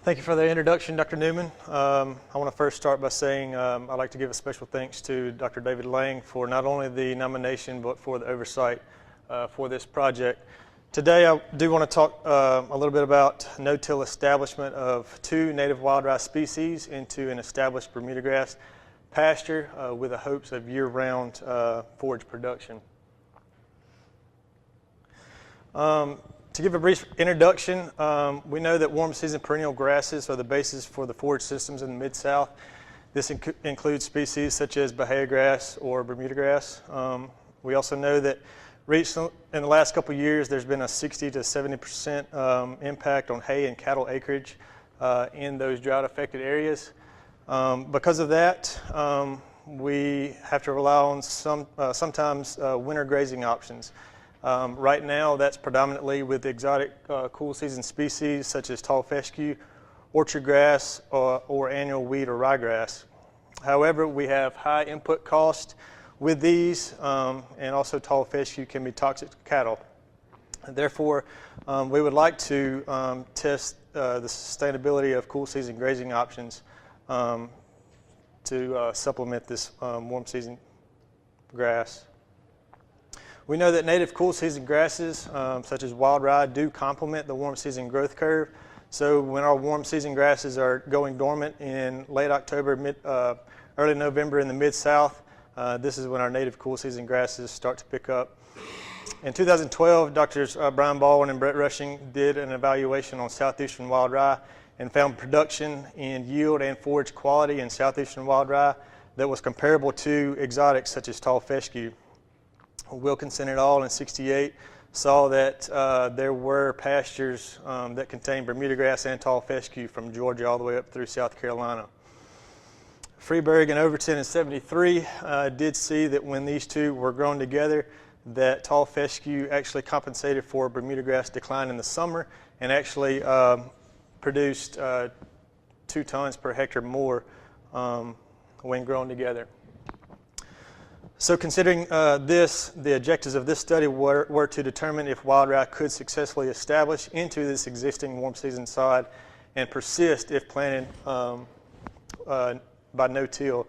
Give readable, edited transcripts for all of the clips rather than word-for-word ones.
Thank you for the introduction, Dr. Newman. I want to first start by saying I'd like to give a special thanks to Dr. David Lang for not only the nomination but for the oversight for this project. Today I do want to talk a little bit about no-till establishment of two native wild rice species into an established Bermuda grass pasture with the hopes of year-round forage production. To give a brief introduction, we know that warm season perennial grasses are the basis for the forage systems in the Mid-South. This includes species such as Bahia grass or Bermuda grass. We also know that in the last couple of years there's been a 60 to 70% impact on hay and cattle acreage in those drought affected areas. Because of that, we have to rely on sometimes winter grazing options. Right now, that's predominantly with exotic cool season species such as tall fescue, orchard grass, or annual wheat or ryegrass. However, we have high input cost with these, and also tall fescue can be toxic to cattle. Therefore, we would like to test the sustainability of cool season grazing options to supplement this warm season grass. We know that native cool season grasses, such as wild rye, do complement the warm season growth curve. So when our warm season grasses are going dormant in late October, early November in the Mid-South, this is when our native cool season grasses start to pick up. In 2012, Drs. Brian Baldwin and Brett Rushing did an evaluation on southeastern wild rye and found production in yield and forage quality in southeastern wild rye that was comparable to exotics such as tall fescue. Wilkinson et al. In '68 saw that there were pastures that contained Bermuda grass and tall fescue from Georgia all the way up through South Carolina. Freeberg and Overton in '73 did see that when these two were grown together, that tall fescue actually compensated for Bermuda grass decline in the summer and actually produced 2 tons per hectare more when grown together. So considering the objectives of this study were to determine if wild rye could successfully establish into this existing warm season sod and persist if planted by no-till.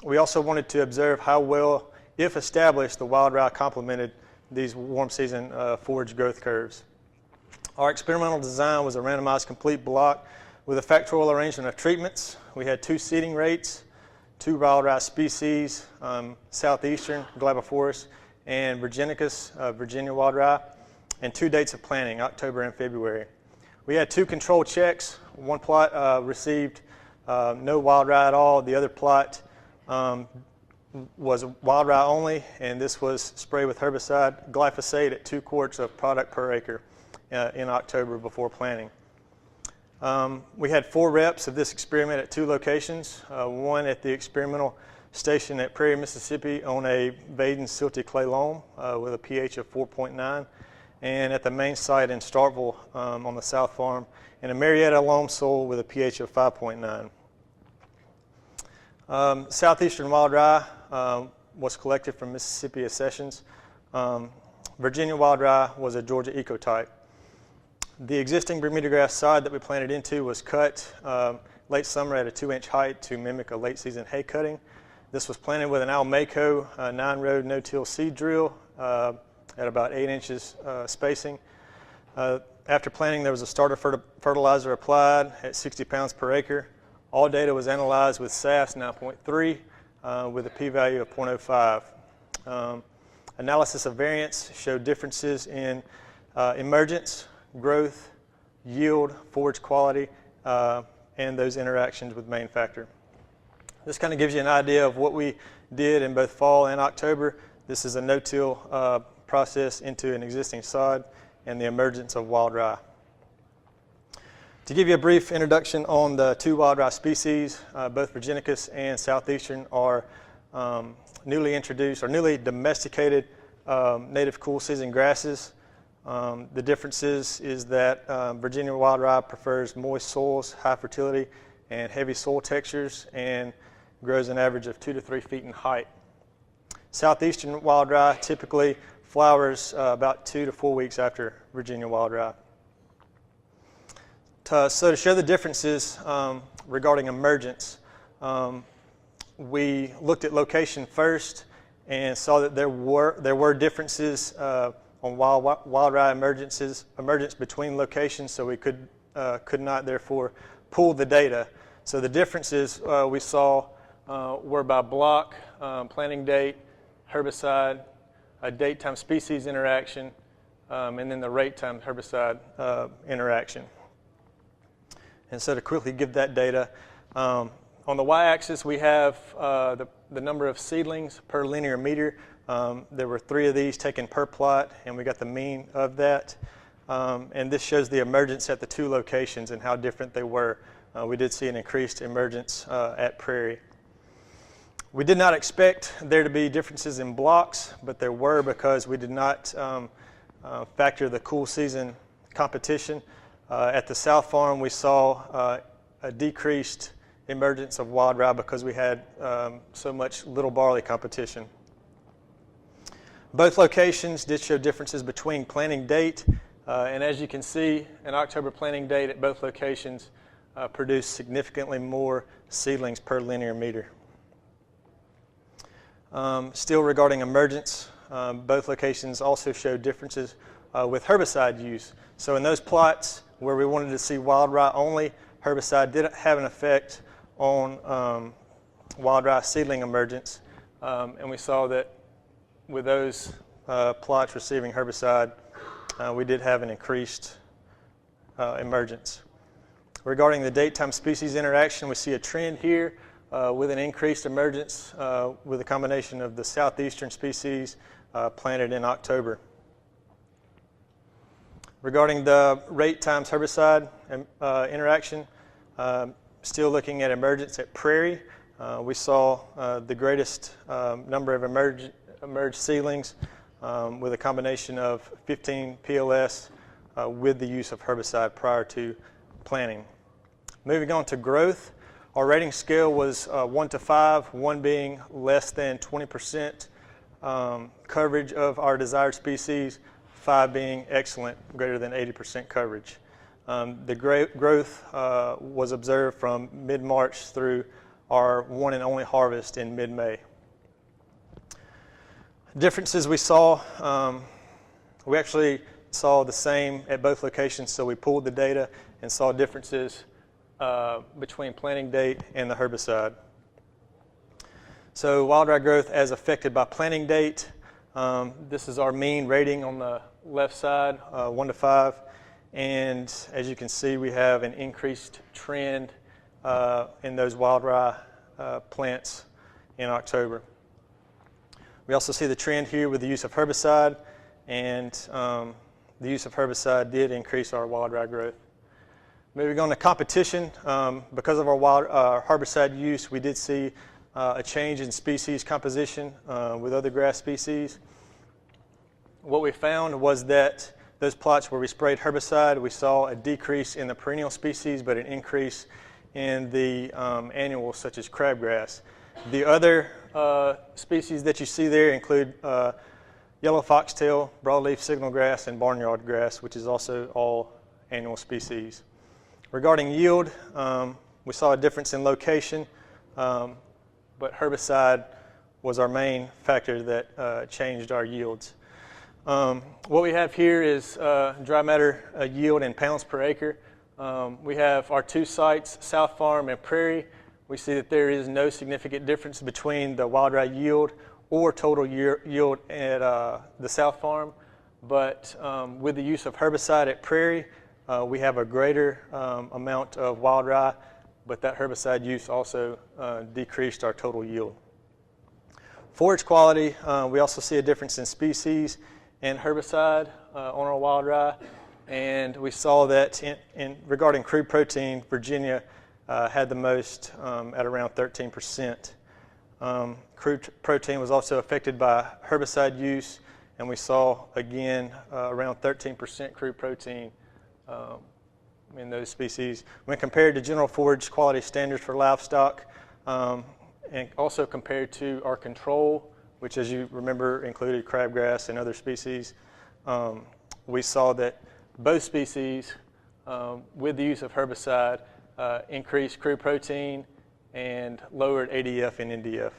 We also wanted to observe how well, if established, the wild rye complemented these warm season forage growth curves. Our experimental design was a randomized complete block with a factorial arrangement of treatments. We had 2 seeding rates, 2 wild rice species, southeastern Glabiforus and Virginicus, Virginia wild rye, and 2 dates of planting, October and February. We had 2 control checks. One plot received no wild rye at all. The other plot was wild rye only, and this was sprayed with herbicide glyphosate at 2 quarts of product per acre in October before planting. We had 4 reps of this experiment at 2 locations, one at the experimental station at Prairie, Mississippi on a Baden silty clay loam with a pH of 4.9, and at the main site in Starkville on the South Farm in a Marietta loam soil with a pH of 5.9. Southeastern wild rye was collected from Mississippi accessions. Virginia wild rye was a Georgia ecotype. The existing Bermuda grass sod that we planted into was cut late summer at a 2-inch height to mimic a late season hay cutting. This was planted with an Almaco 9-row no-till seed drill at about 8 inches spacing. After planting, there was a starter fertilizer applied at 60 pounds per acre. All data was analyzed with SAS 9.3 with a p-value of 0.05. Analysis of variance showed differences in emergence, growth, yield, forage quality, and those interactions with main factor. This kind of gives you an idea of what we did in both fall and October. This is a no-till process into an existing sod and the emergence of wild rye. To give you a brief introduction on the 2 wild rye species, both Virginicus and Southeastern are newly introduced or newly domesticated native cool season grasses. The differences is that Virginia wild rye prefers moist soils, high fertility, and heavy soil textures, and grows an average of 2 to 3 feet in height. Southeastern wild rye typically flowers about 2 to 4 weeks after Virginia wild rye. So to show the differences regarding emergence, we looked at location first and saw that there were differences on wild rye emergence between locations, so we could not therefore pool the data. So the differences we saw were by block, planting date, herbicide, date time species interaction, and then the rate time herbicide interaction. And so to quickly give that data, on the y-axis we have the number of seedlings per linear meter. There were 3 of these taken per plot, and we got the mean of that. And this shows the emergence at the 2 locations and how different they were. We did see an increased emergence at Prairie. We did not expect there to be differences in blocks, but there were because we did not factor the cool season competition. At the South Farm, we saw a decreased emergence of wild rye because we had so much little barley competition. Both locations did show differences between planting date, and as you can see, an October planting date at both locations produced significantly more seedlings per linear meter. Still regarding emergence, both locations also showed differences with herbicide use. So in those plots where we wanted to see wild rye only, herbicide didn't have an effect on wild rye seedling emergence, and we saw that with those plots receiving herbicide, we did have an increased emergence. Regarding the date time species interaction, we see a trend here with an increased emergence with a combination of the southeastern species planted in October. Regarding the rate times herbicide interaction, still looking at emergence at Prairie, we saw the greatest number of emerged seedlings with a combination of 15 PLS with the use of herbicide prior to planting. Moving on to growth, our rating scale was 1 to 5, 1 being less than 20% coverage of our desired species, 5 being excellent, greater than 80% coverage. The growth was observed from mid-March through our one and only harvest in mid-May. Differences we saw, we actually saw the same at both locations, so we pooled the data and saw differences between planting date and the herbicide. So wild rye growth as affected by planting date, this is our mean rating on the left side, 1 to 5. And as you can see, we have an increased trend in those wild rye plants in October. We also see the trend here with the use of herbicide, and the use of herbicide did increase our wild rye growth. Moving on to competition, because of our herbicide use, we did see a change in species composition with other grass species. What we found was that those plots where we sprayed herbicide, we saw a decrease in the perennial species, but an increase in the annuals, such as crabgrass. The other species that you see there include yellow foxtail, broadleaf signal grass, and barnyard grass, which is also all annual species. Regarding yield, we saw a difference in location, but herbicide was our main factor that changed our yields. What we have here is dry matter yield in pounds per acre. We have our 2 sites, South Farm and Prairie. We see that there is no significant difference between the wild rye yield or total yield at the South Farm, but with the use of herbicide at Prairie, we have a greater amount of wild rye, but that herbicide use also decreased our total yield. Forage quality, we also see a difference in species and herbicide on our wild rye, and we saw that regarding crude protein, Virginia had the most at around 13%. Crude protein was also affected by herbicide use, and we saw again around 13% crude protein in those species. When compared to general forage quality standards for livestock, and also compared to our control, which, as you remember, included crabgrass and other species, we saw that both species with the use of herbicide increased crude protein and lowered ADF and NDF.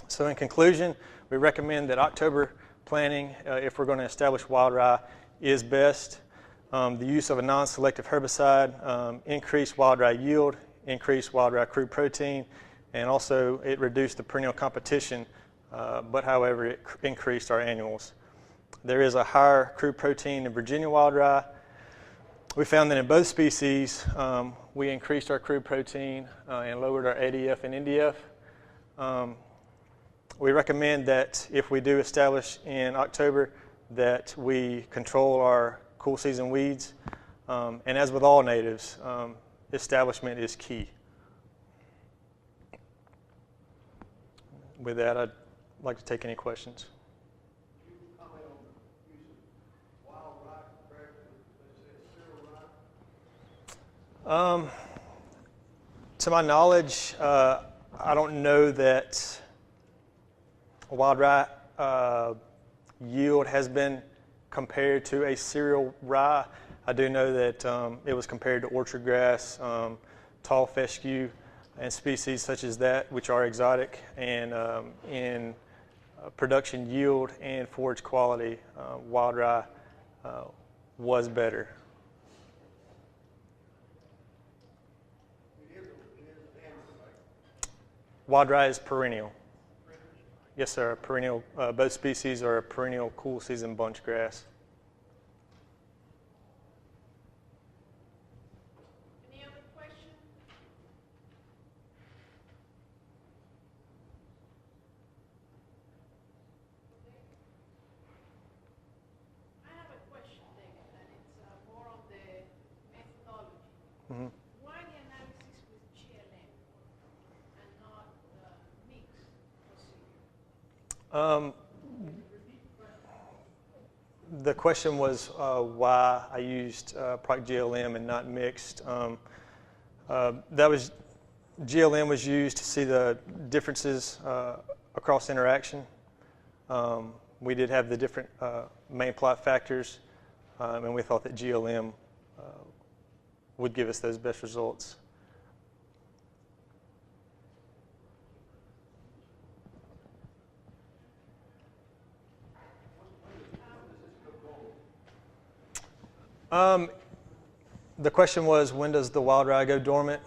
So in conclusion, we recommend that October planting, if we're going to establish wild rye, is best. The use of a non-selective herbicide increased wild rye yield, increased wild rye crude protein, and also it reduced the perennial competition, but however it increased our annuals. There is a higher crude protein in Virginia wild rye. We found that in both species, we increased our crude protein and lowered our ADF and NDF. We recommend that if we do establish in October, that we control our cool season weeds. And as with all natives, establishment is key. With that, I'd like to take any questions. To my knowledge, I don't know that wild rye yield has been compared to a cereal rye. I do know that it was compared to orchard grass, tall fescue, and species such as that, which are exotic, and in production yield and forage quality, wild rye was better. Wild rye is perennial. Yes, sir. Perennial. Both species are a perennial cool season bunch grass. Any other questions? I have a question, David, and it's more on the methodology. Mm-hmm. Why the analysis with GLM and not mixed procedure? The question was why I used Proc GLM and not mixed. GLM was used to see the differences across interaction. We did have the different main plot factors, and we thought that GLM would give us those best results. The question was, when does the wild rye go dormant?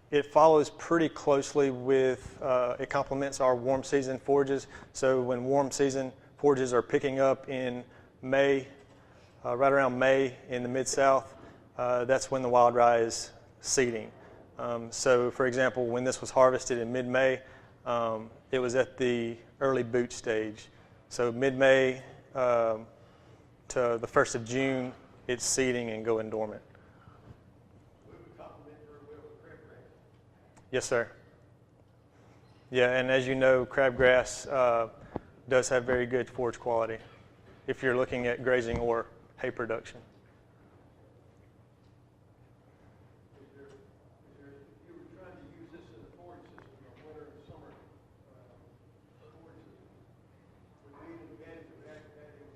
It follows pretty closely with, it complements our warm season forages. So when warm season forages are picking up in May, right around May in the Mid-South, that's when the wild rye is seeding. So for example, when this was harvested in mid-May, it was at the early boot stage. So mid-May to the 1st of June, it's seeding and going dormant. Yes, sir. Yeah, and as you know, crabgrass does have very good forage quality if you're looking at grazing or hay production. If you were trying to use this in the forage system, winter and summer forage system, would be an advantage of adding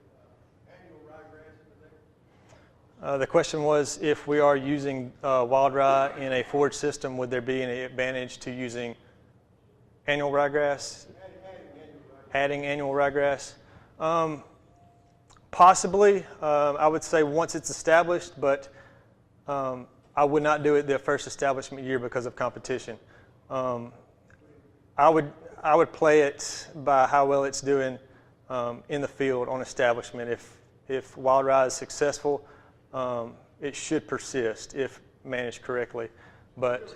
annual ryegrass in there? The question was, if we are using wild rye in a forage system, would there be any advantage to using annual ryegrass? Adding annual ryegrass? Possibly. I would say once it's established, but I would not do it the first establishment year because of competition. I would play it by how well it's doing in the field on establishment. If wild rye is successful, it should persist if managed correctly. But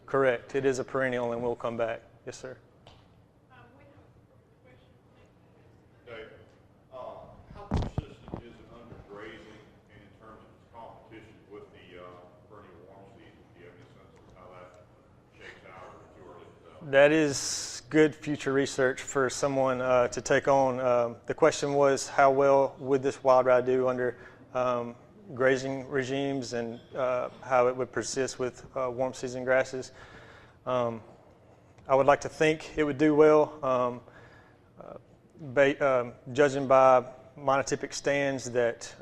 correct, it is a perennial and will come back. Yes, sir. Dave, how persistent is it under grazing and in terms of its competition with the perennial warm season? Do you have any sense of how that shakes out, or too early to tell? That is good future research for someone to take on. The question was, how well would this wild rye do under grazing regimes, and how it would persist with warm season grasses. I would like to think it would do well. Judging by monotypic stands that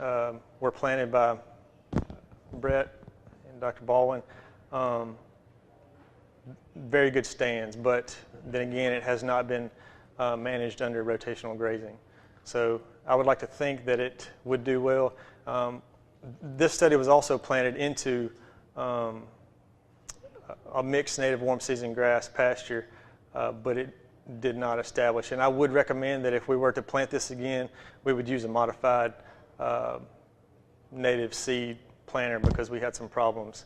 were planted by Brett and Dr. Baldwin. Very good stands, but then again, it has not been managed under rotational grazing. So I would like to think that it would do well. This study was also planted into a mixed native warm season grass pasture, but it did not establish. And I would recommend that if we were to plant this again, we would use a modified native seed planter because we had some problems.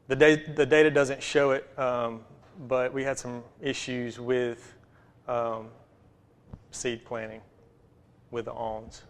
The data doesn't show it, but we had some issues with seed planting with the awns.